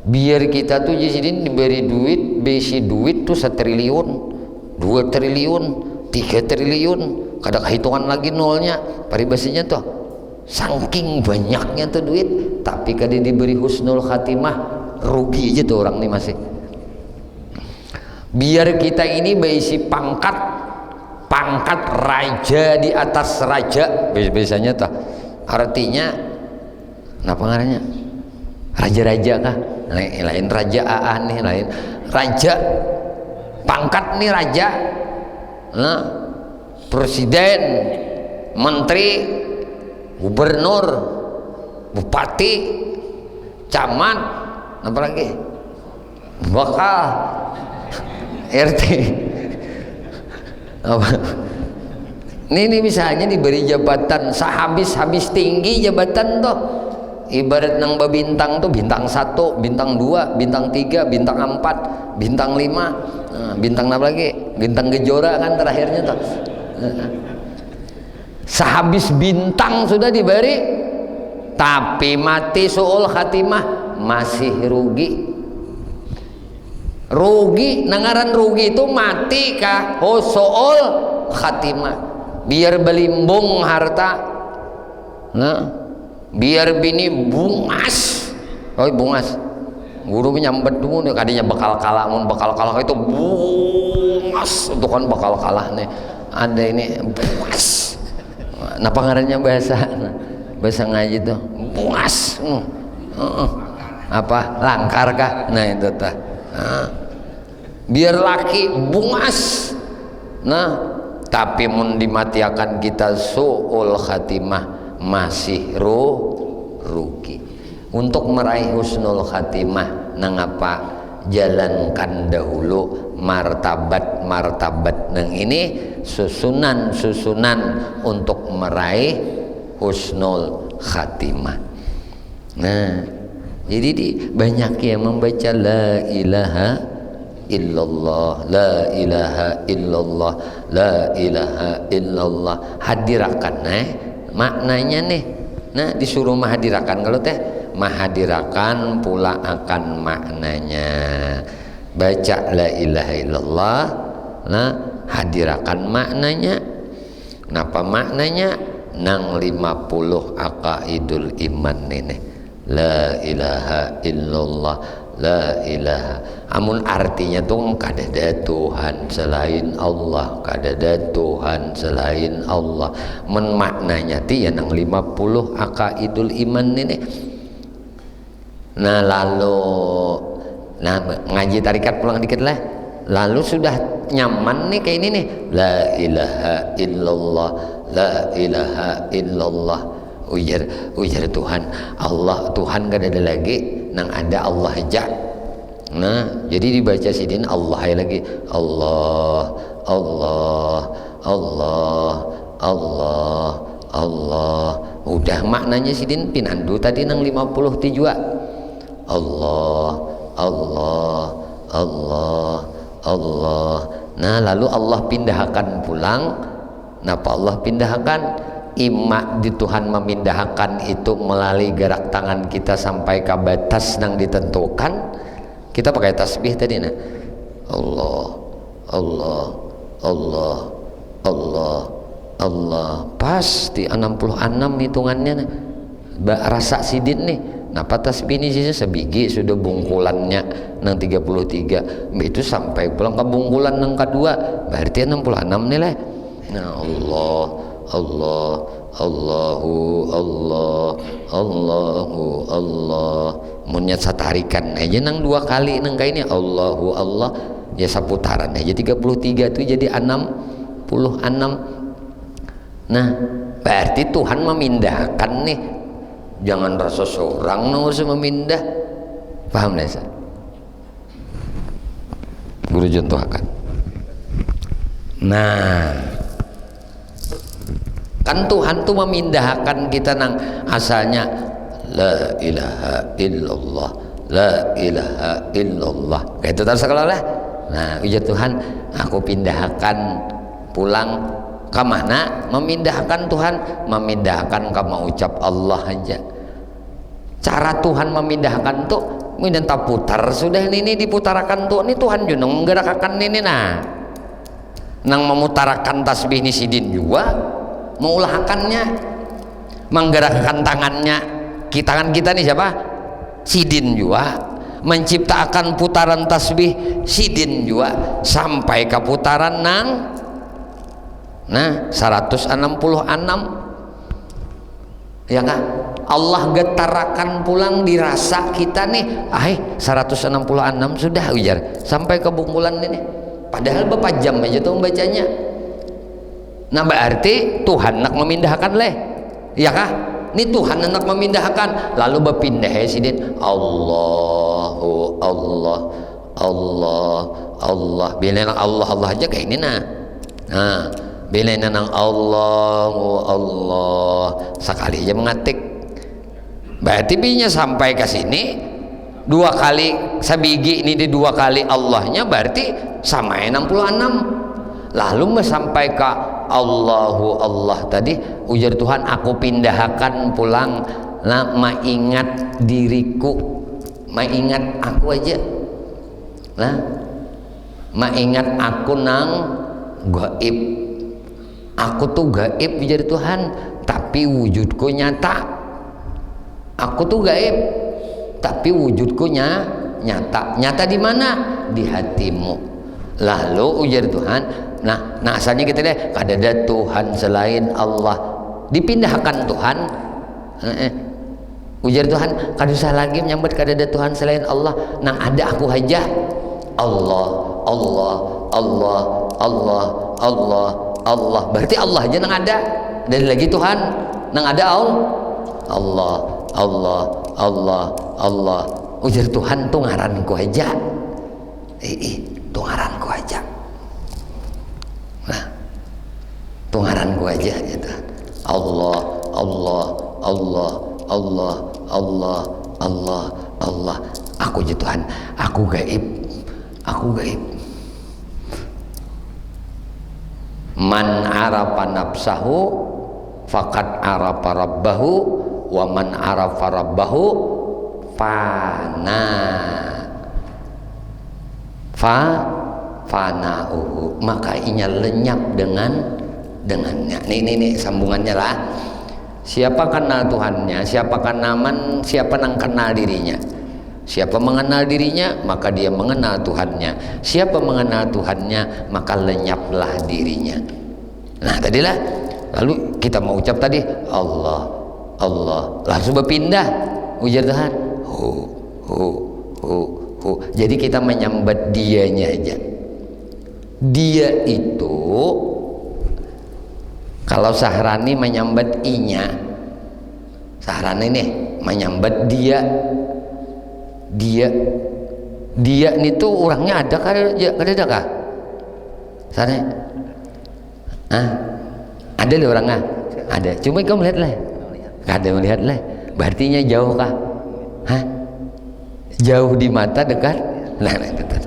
biar kita tuh di sini diberi duit, besi duit tuh 1 triliun, 2 triliun, 3 triliun, kadang hitungan lagi nolnya, paribasinya tuh, saking banyaknya tuh duit, tapi kada diberi husnul khatimah, rugi aja tuh orang nih masih. Biar kita ini berisi pangkat raja di atas raja, biasanya tuh artinya apa ngaranya raja-raja kah, lain raja nih, lain raja pangkat nih raja, nah, presiden, menteri, gubernur, bupati, camat, apa lagi, bakal RT. Apa? Ini misalnya diberi jabatan sehabis tinggi jabatan tuh, ibarat nang babintang tuh bintang 1, bintang 2, bintang 3, bintang 4, bintang 5, bintang apa lagi, bintang kejora kan terakhirnya tuh. Sehabis bintang sudah diberi, tapi mati suul khatimah masih rugi. Rugi, nangaran rugi itu mati kah suul khatimah. Biar belimbung harta, nah, biar bini bungas, bungas guru menyambet dulu nih kadinya bakal kalah itu buas untuk kan bakal kalah nih ada ini buas napa ngarannya bahasa ngaji tuh buas apa langkar kah nah itu tah biar laki bungas nah tapi mun dimatiakan kita su'ul khatimah masih rugi untuk meraih husnul khatimah nangapa jalankan dahulu martabat nang ini susunan untuk meraih husnul khatimah. Nah jadi banyak yang membaca la ilaha illallah la ilaha illallah la ilaha illallah hadirakan maknanya nih nah disuruh mahadirakan kalau teh mahadirakan pula akan maknanya baca la ilaha illallah nah hadirakan maknanya kenapa maknanya nang 50 aqaidul iman ini la ilaha illallah la ilaha amun artinya tuh kadada Tuhan selain Allah kadada Tuhan selain Allah men maknanya ti ya nang 50 aqaidul iman ini nah lalu nah ngaji tarikat pulang dikit lah lalu sudah nyaman nih kayak ini nih la ilaha illallah la ilaha illallah ujar Tuhan Allah Tuhan gak ada lagi nang ada Allah aja nah jadi dibaca sidin Allah lagi Allah Allah Allah Allah Allah udah maknanya sidin pinandu tadi nang 50 ti jua Allah Allah Allah Allah nah lalu Allah pindahkan pulang napa Allah pindahkan ima di Tuhan memindahkan itu melalui gerak tangan kita sampai ke batas yang ditentukan kita pakai tasbih tadi nah Allah Allah Allah Allah Allah pasti 66 hitungannya nah. Rasa sidin nih napa tasbih ini sih sebiji sudah bungkulannya nang 33 itu sampai pulang ke bungkulan nang kedua berarti 66 nih lah nah Allah Allah Allahu Allah Allahu Allah munyat satarikan aja nang 2 kali nang kayak ini Allahu Allah ya seputaran aja 33 itu jadi 66 nah berarti Tuhan memindahkan nih jangan rasa seorang nang usah memindah paham lah saya guru contohkan nah kan Tuhan tuh memindahkan kita nang asalnya la ilaha illallah la ilaha illallah kayak itu terus kalau lah nah ujar Tuhan aku pindahkan pulang ke mana memindahkan Tuhan memindahkan ke mengucap Allah aja cara Tuhan memindahkan tuh minta putar sudah ini diputarakan tuh ini Tuhan juga menggerakkan ini nah nang memutarakan tasbih ini sidin juga mengulahkannya menggerakkan tangannya tangan kita nih siapa sidin juga menciptakan putaran tasbih sidin juga sampai ke putaran nang nah 166 ya kan Allah getarakan pulang dirasa kita nih 166 sudah ujar sampai ke bungkulan ini padahal berapa jam aja tuh membacanya nah berarti Tuhan nak memindahkan leh ya kah ini Tuhan nak memindahkan lalu berpindah ya sidin Allahu Allah Allah Allah bila Allah Allah aja kayak ini nah bila nang Allahu Allah sekali aja mengatik berarti binya sampai ke sini 2 kali sabigi ini di 2 kali Allahnya berarti sama 66 lalu sampai ke Allahu Allah tadi ujar Tuhan aku pindahkan pulang nah maingat diriku maingat aku aja nah maingat aku nang gaib aku tuh gaib ujar Tuhan tapi wujudku nyata aku tuh gaib tapi wujudku Nyata di mana? Di hatimu. Lalu ujar Tuhan, nah asalnya kita lihat kadada Tuhan selain Allah, dipindahkan Tuhan. Ujar Tuhan, kada usah lagi menyambut kadada Tuhan selain Allah, nang ada aku aja. Allah, Allah, Allah, Allah, Allah, Allah. Berarti Allah aja nang ada. Dan lagi Tuhan nang ada Allah, Allah, Allah, Allah. Ujar Tuhan tuh ngaranku aja. Tuh ngaranku aja. Nah, tuh ngaranku aja gitu. Allah, Allah, Allah, Allah, Allah, Allah, Allah. Aku aja Tuhan, aku gaib. Aku gaib. Man arafa nafsahu faqad arafa rabbahu wa man arafa rabbahu fanauhu, maka inya lenyap dengannya. Ini sambungannya lah. Siapa kenal Tuhannya, siapa kenaman, siapa nang kenal dirinya. Siapa mengenal dirinya, maka dia mengenal Tuhannya. Siapa mengenal Tuhannya, maka lenyaplah dirinya. Nah, tadilah. Lalu kita mau ucap tadi Allah, Allah. Langsung berpindah ujar Tuhan. Jadi kita menyambat dianya aja. Dia itu kalau Sahrani menyambat inya. Sahrani nih menyambat dia. Dia ini tuh orangnya ada kah? Sana, ada li orangnya, ada. Cuma kamu lihat lah, ada melihat lah. Berartinya jauh kah? Jauh di mata, dekat. Nah, betul.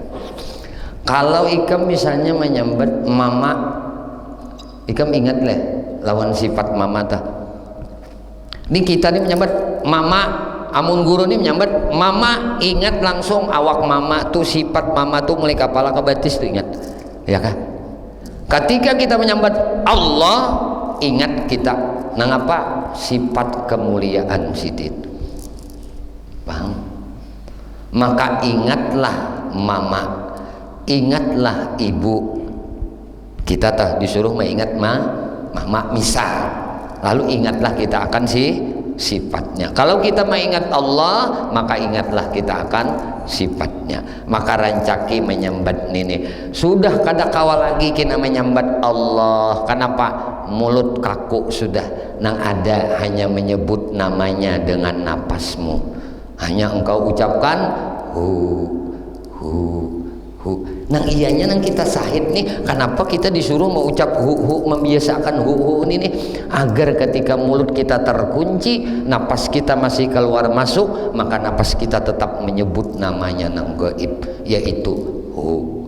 Kalau ikam misalnya menyambat mama, ikam ingat lah lawan sifat mama ta. Ini kita nih menyambat mama. Amun guru ini menyambat mama, ingat langsung awak mama tuh, sifat mama tuh mulai kepala ke batis tuh ingat, ya kan? Ketika kita menyambat Allah, ingat kita nang apa? Sifat kemuliaan sidin. Paham? Maka ingatlah mama, ingatlah ibu. Kita tah disuruh mengingat mama misal. Lalu ingatlah kita akan sifatnya. Kalau kita mengingat Allah, maka ingatlah kita akan sifatnya. Maka rancaki menyambat ini. Sudah kada kawal lagi kita menyambat Allah. Kenapa? Mulut kaku sudah. Nang ada hanya menyebut namanya dengan napasmu. Hanya engkau ucapkan hu. Nang iyanya nang kita sahid nih, kenapa kita disuruh mengucap hu, membiasakan hu ini nih, agar ketika mulut kita terkunci, napas kita masih keluar masuk, maka napas kita tetap menyebut namanya nang gaib, yaitu hu.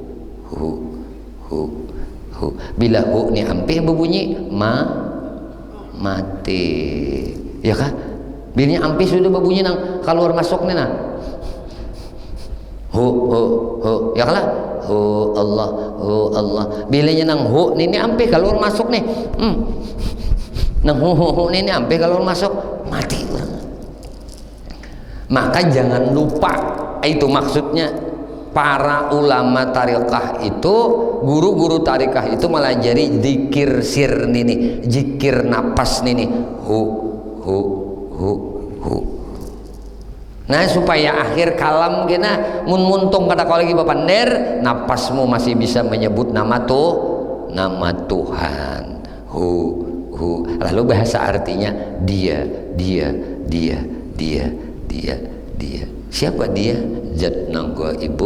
Bila hu nih ampih berbunyi mati, ya kan? Bila ampih sudah berbunyi nang keluar masuk nih nah, hu, ya kan? Hu Allah. Bilanya nang hu ini ampe kalau masuk nih. Nang hu ini ampe kalau masuk mati orang. Maka jangan lupa, itu maksudnya para ulama tarikah itu, guru-guru tarikah itu melajari zikir sir nini, zikir napas nini, hu. Nah, supaya akhir kalam kena muntung kata kau lagi bapander, napasmu masih bisa menyebut nama Tuhan. Hu. Lalu bahasa artinya dia. Siapa dia? Zat nang gaib,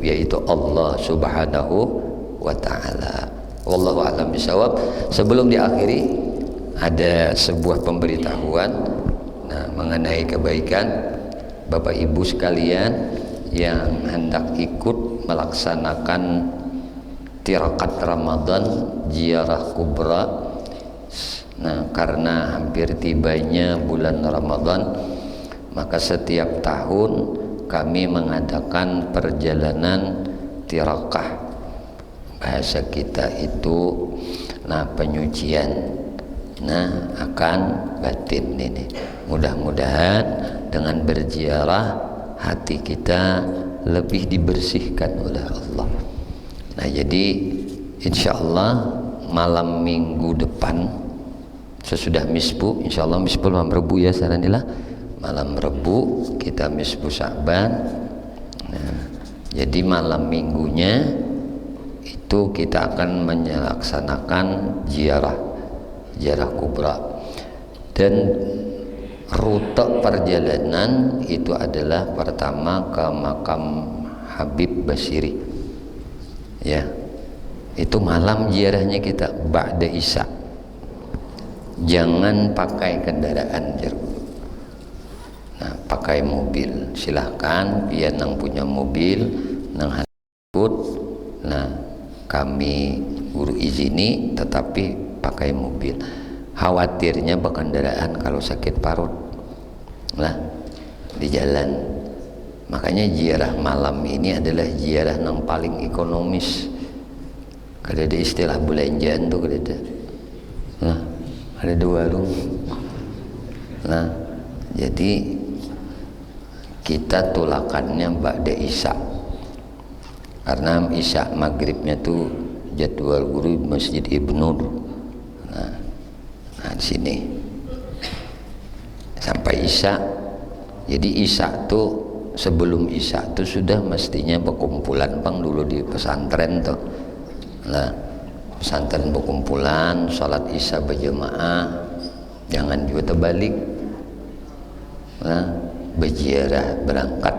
yaitu Allah Subhanahu wa taala. Wallahu a'lam bishawab. Sebelum diakhiri ada sebuah pemberitahuan mengenai kebaikan Bapak Ibu sekalian yang hendak ikut melaksanakan tirakat Ramadan ziarah kubra. Nah, karena hampir tibanya bulan Ramadan, maka setiap tahun kami mengadakan perjalanan tirakah. Bahasa kita itu penyucian akan batin ini. Mudah-mudahan dengan berziarah hati kita lebih dibersihkan oleh Allah. Nah, jadi insya Allah malam minggu depan sesudah misbu, insya Allah misbu malam Rebu ya saranilah, malam Rebu kita misbu Sya'ban. Nah, jadi malam minggunya itu kita akan melaksanakan ziarah kubra, dan rute perjalanan itu adalah pertama ke makam Habib Basiri ya, itu malam ziarahnya kita ba'da Isya. Jangan pakai kendaraan dulu. Nah, pakai mobil silahkan, biar nang punya mobil nang ikut. Nah, kami guru izini, tetapi pakai mobil. Khawatirnya berkendaraan kalau sakit parut lah di jalan. Makanya ziarah malam ini adalah ziarah yang paling ekonomis. Kada ada istilah belanjaan tuh, kada ada. Nah, ada dua warung. Nah, jadi kita tulakannya ba'da Isya, karena Isya maghribnya tuh jadwal guru Masjid Ibnu. Nah, di sini sampai Isya. Jadi Isya tuh, sebelum Isya tuh sudah mestinya berkumpulan bang dulu di pesantren tuh. Nah, pesantren berkumpulan, sholat Isya berjamaah, jangan juga terbalik. Nah, berziarah berangkat,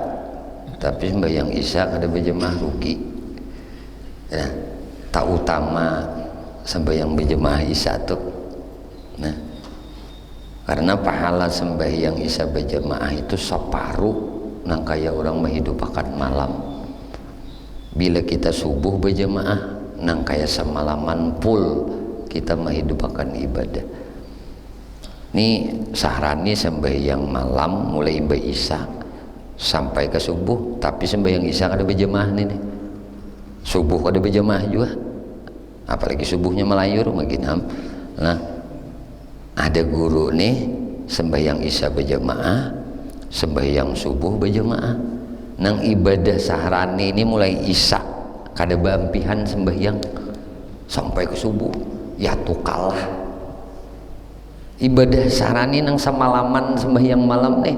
tapi sembahyang Isya kada berjamaah rugi. Nah, tak utama sembahyang berjamaah Isya tuh. Nah, karena pahala sembahyang Isya berjamaah itu separuh nang kaya orang menghidupkan malam. Bila kita subuh berjamaah, nang kaya semalaman full kita menghidupkan ibadah. Ini sahrani sembahyang malam mulai Isya sampai ke subuh, tapi sembahyang Isya ada berjamaah nih. Subuh ada berjamaah juga. Apalagi subuhnya melayur makin. Nah, ada guru nih sembahyang Isya berjamaah, sembahyang subuh berjamaah. Nang ibadah sahrani ini mulai Isya kada bampihan sembahyang sampai ke subuh, ya tuh kalah. Ibadah sahrani nang semalaman sembahyang malam nih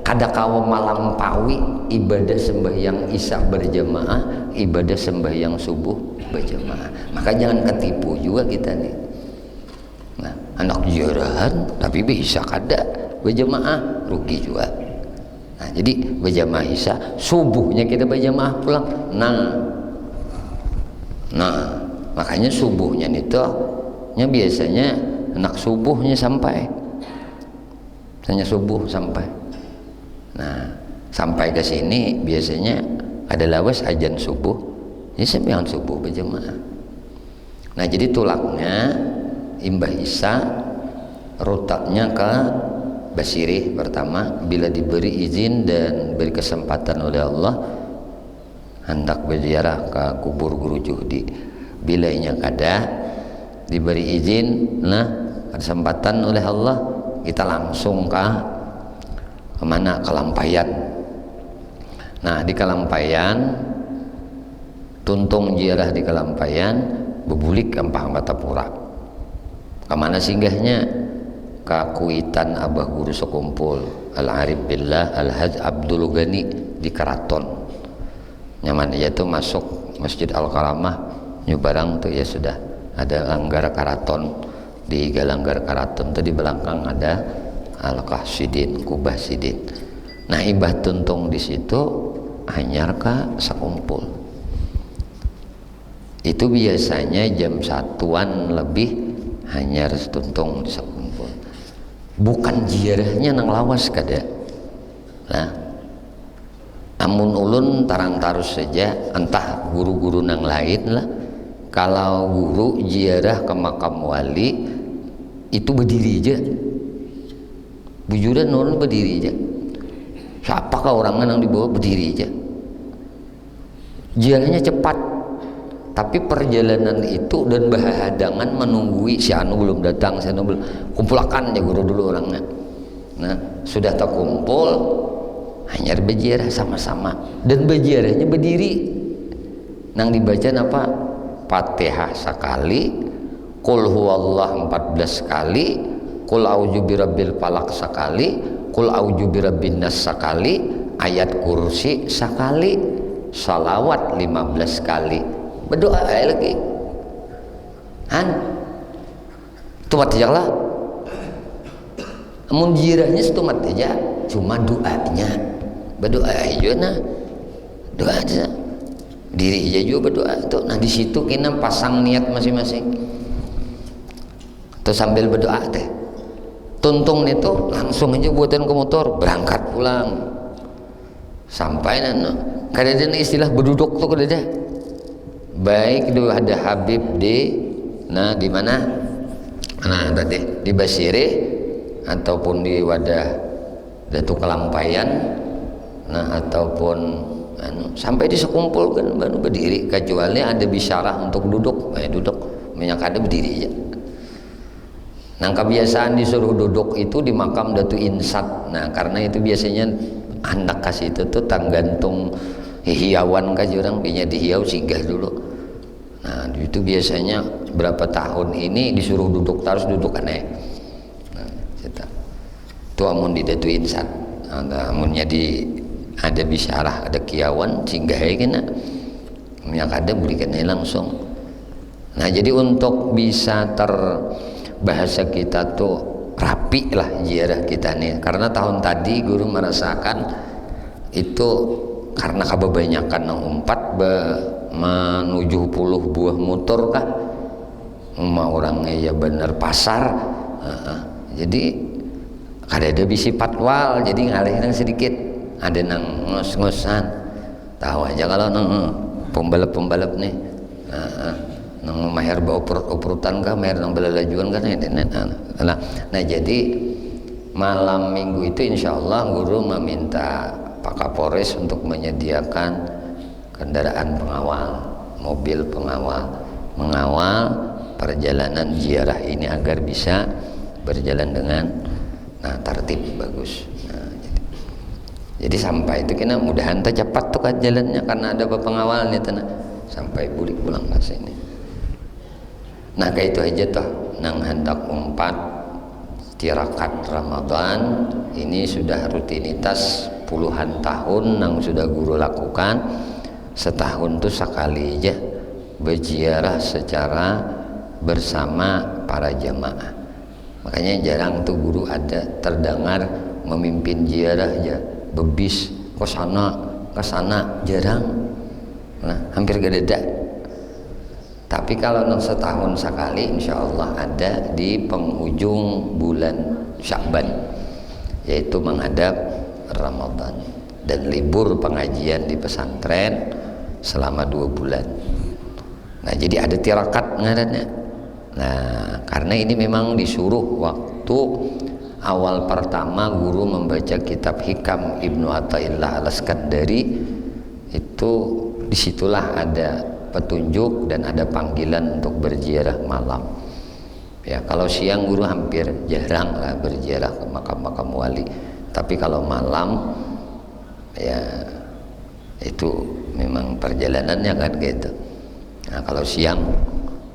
kada kawa malam pawi ibadah sembahyang Isya berjamaah, ibadah sembahyang subuh berjamaah. Maka jangan ketipu juga kita nih. Nah, anak ziarahan tapi bisa kada berjamaah, rugi juga. Nah, jadi berjamaah Isya, subuhnya kita berjamaah pulang. Nah, makanya subuhnya itu biasanya anak subuhnya sampai. Hanya subuh sampai. Nah, sampai ke sini biasanya ada lawas azan subuh, ya sembahyang subuh berjamaah. Nah, jadi tulaknya imbah Isya, rutaknya ke Basiri pertama. Bila diberi izin dan beri kesempatan oleh Allah, hendak berziarah ke kubur guru Juhdi. Bila nya kada diberi izin, nah kesempatan oleh Allah, kita langsung ke mana? Ke Lampayan. Nah, di Kalampayan tuntung ziarah di Kalampayan, bebulik ke Empang Batapura. Kemana singgahnya? Ke Kuitan Abah Guru Sekumpul Al-Arif Billah Al-Haj Abdul Ghani di Keraton. Nyaman aja tuh masuk Masjid Al-Karamah nyebarang tuh ya sudah ada langgar karaton. Di galanggar karaton tuh di belakang ada Al-Qasidin, Kubah Sidin. Nah, ibah tuntung di situ hanyar ke Sekumpul. Itu biasanya jam 1-an lebih hanyar tuntung di Sekumpul. Bukan ziarahnya nang lawas kada. Nah, amun ulun tarang tarus saja, entah guru-guru nang lain lah. Kalau guru ziarah ke makam wali itu berdiri aja. Bujuran ulun berdiri aja. Siapakah orangnya nang dibawa berdiri aja. Ziarahnya cepat. Tapi perjalanan itu dan bahadangan menunggui si anu belum datang, si anu belum, kumpulkan aja guru dulu orangnya. Nah, sudah terkumpul, hanya berziarah sama-sama dan berziarahnya berdiri. Nang dibaca apa? Fatihah sekali, Qul huwallah 14 kali, Qul a'udzu birabbil falaq sekali, Qul a'udzu birabbin nas sekali, ayat kursi sekali, salawat 15 kali. Berdoa lagi. Tumat aja lah. Amun jirahnya setumat aja, cuma doanya. Berdoa aja nah. Doa aja. Diri aja juga berdoa tuh. Nah di situ kita pasang niat masing-masing. Terus sambil berdoa teh. Tuntung itu langsung aja buatan ke motor, berangkat pulang. Sampai nana. Kadang istilah berduduk tuh kadang. Baik itu ada Habib di mana? Nah tadi di Basire ataupun di wadah Datu Kelampayan, nah ataupun sampai disekumpulkan baru berdiri, kecuali ada bisyarah untuk duduk, duduk minyak ada berdiri aja. Nah kebiasaan disuruh duduk itu di makam Datu Insat. Nah karena itu biasanya anak kasih itu tuh tanggantung hiawan kan orang punya dihiau singgah dulu. Nah itu biasanya berapa tahun ini disuruh duduk terus duduk aneh. Nah, itu amun di Datu Insat. Nah, amunnya di ada bisyarah, ada kiawan singgah kena minyak ada berikannya langsung. Nah jadi untuk bisa bahasa kita tuh rapi lah ziarah kita nih, karena tahun tadi guru merasakan itu karena kebanyakan umpat menuju 70 buah motor kah mau orangnya ya bener pasar. Jadi ada bisi patwal, jadi ngalih sedikit, ada nang ngos-ngosan tahu aja kalau nang pembalap nih nang mahir bawa urutan kah mahir nang belalajuan kan nah jadi malam minggu itu insya Allah guru meminta Pak Kapolres untuk menyediakan kendaraan pengawal, mobil pengawal mengawal perjalanan ziarah ini agar bisa berjalan dengan tertib bagus. Jadi sampai itu kena mudahan cepat tuh kan jalannya karena ada pengawalnya tanah sampai bulik pulang ke sini. Nah kayak itu aja toh nang hendak umpat tirakat Ramadan ini sudah rutinitas puluhan tahun nang sudah guru lakukan. Setahun tuh sekali aja berziarah secara bersama para jamaah. Makanya jarang tuh guru ada terdengar memimpin ziarah aja bebis ke sana jarang. Nah hampir gak ada. Tapi kalau setahun sekali insya Allah ada di penghujung bulan Sya'ban, yaitu menghadap Ramadan dan libur pengajian di pesantren selama 2 bulan. Nah jadi ada tirakat ngarannya. Nah karena ini memang disuruh waktu awal pertama guru membaca kitab Hikam Ibnu Athaillah Al-Iskandari, itu disitulah ada petunjuk dan ada panggilan untuk berziarah malam. Ya kalau siang guru hampir jarang lah berziarah ke makam-makam wali, tapi kalau malam ya itu memang perjalanannya kan gitu. Nah kalau siang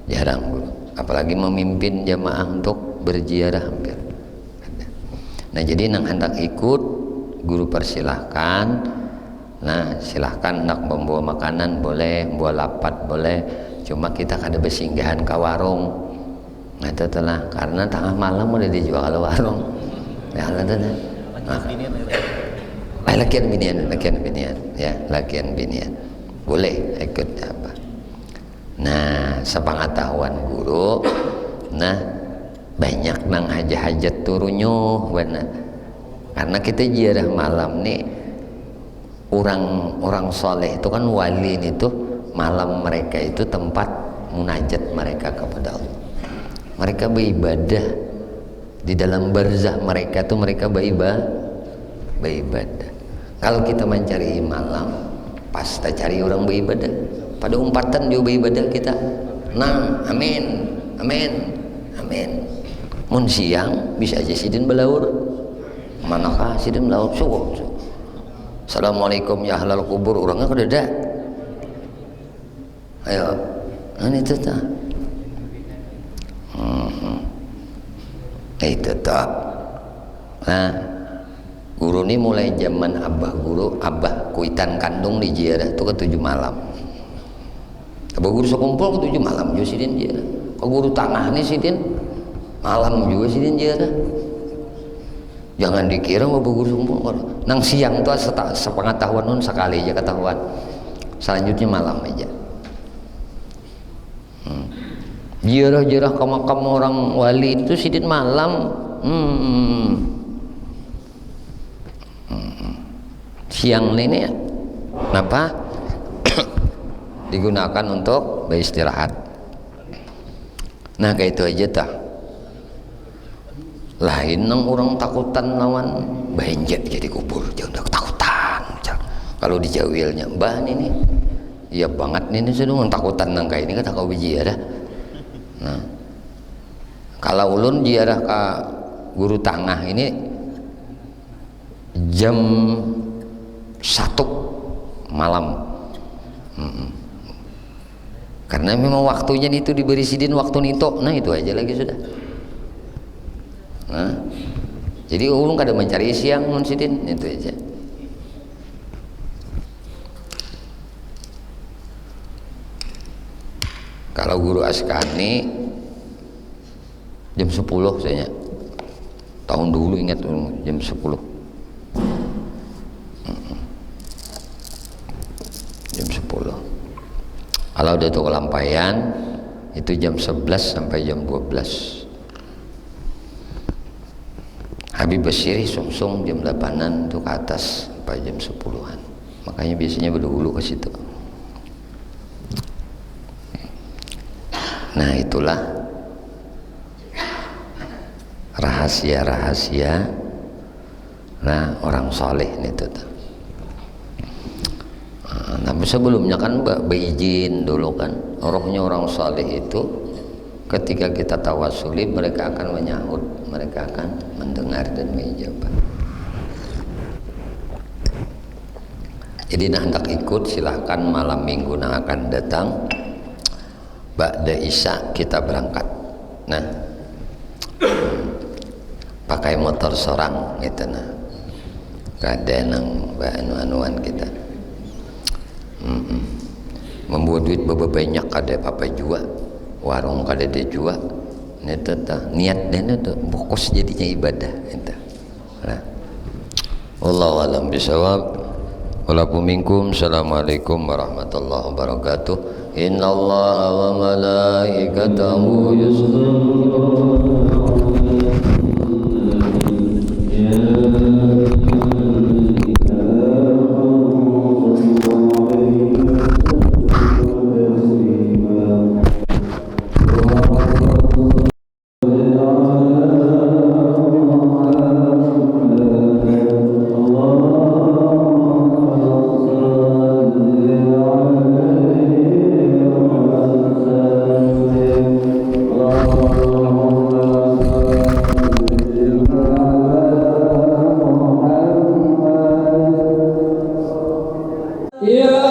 jarang guru, apalagi memimpin jamaah untuk berziarah hampir. Nah jadi nang hendak ikut guru persilahkan. Nah silahkan nak membawa makanan boleh, membawa lapat boleh, cuma kita kada bersinggahan ke warung. Nah telah karena tengah malam udah dijual ke warung. Ya ada lakian binian ya, lakian binian boleh ikut apa. Nah sepengetahuan guru, nah banyak nang hajat turunnya benar, karena kita ziarah malam nih orang soleh itu kan wali itu malam mereka itu tempat munajat mereka kepada Allah. Mereka beribadah di dalam barzah mereka tuh mereka beribadah. Kalau kita mencari malam, pas kita cari orang beribadah. Pada umpatan juga beribadah kita. Nah, amin. Mun siang bisa aja sidin belaur. Manakah sidin belaur? Assalamualaikum ya ahlal kubur, orangnya kededa. Ayo, ini itu tak. Itu tak. Nah, guru ini mulai zaman abah guru, abah kuitan kandung di ziarah itu ke 7 malam. Abah guru sekumpul ke 7 malam juga sidin ziarah. Ke guru tengah nih sidin malam juga sidin ziarah. Jangan dikira abah guru sekumpul. Nang siang tuh sepengetahuan nun sekali aja ketahuan. Selanjutnya malam aja. Ziarah-ziarah ke makam orang wali itu sidin malam. Siang ini ya, kenapa? Digunakan untuk beristirahat. Nah kayak itu aja tah. Lain nang orang takutan lawan banjir jadi kubur, jangan ketakutan. Kalau dijawilnya, bah ini, iya banget ini sedang takutan nang kayak ini kata kau biji ya dah. Nah, kalau ulun ziarah ke guru tengah ini jam 1 malam. Karena memang waktunya itu diberi sidin waktu nito, nah itu aja lagi sudah. Nah, jadi ulun kada mencari siang mun sidin itu aja. Kalau guru Askani jam 10 saya tahun dulu ingat jam 10 jam 10. Kalau udah tuh kelampaian itu jam 11 sampai jam 12. Habib Basiri sungsung jam 8-an tuh ke atas sampai jam 10-an. Makanya biasanya berdahulu ke situ. Nah itulah rahasia-rahasia nah orang soleh itu tuh. Nah sebelumnya kan beizin dulu kan rohnya orang soleh itu ketika kita tawasuli mereka akan menyahut, mereka akan mendengar dan mengijabah. Jadi nah hendak ikut silahkan malam minggu yang akan datang ba'da isya kita berangkat. Nah pakai motor sorang gitu nah gak ada nang anu-anuan kita. Membuat duit banyak kada apa juga warung kada dia juga itu niat dan itu fokus jadinya ibadah itu. Nah wallahu alam bisawab. Walaupun minkum. Assalamualaikum warahmatullahi wabarakatuh. Innallaha wa malaikatahu yusholluna Ya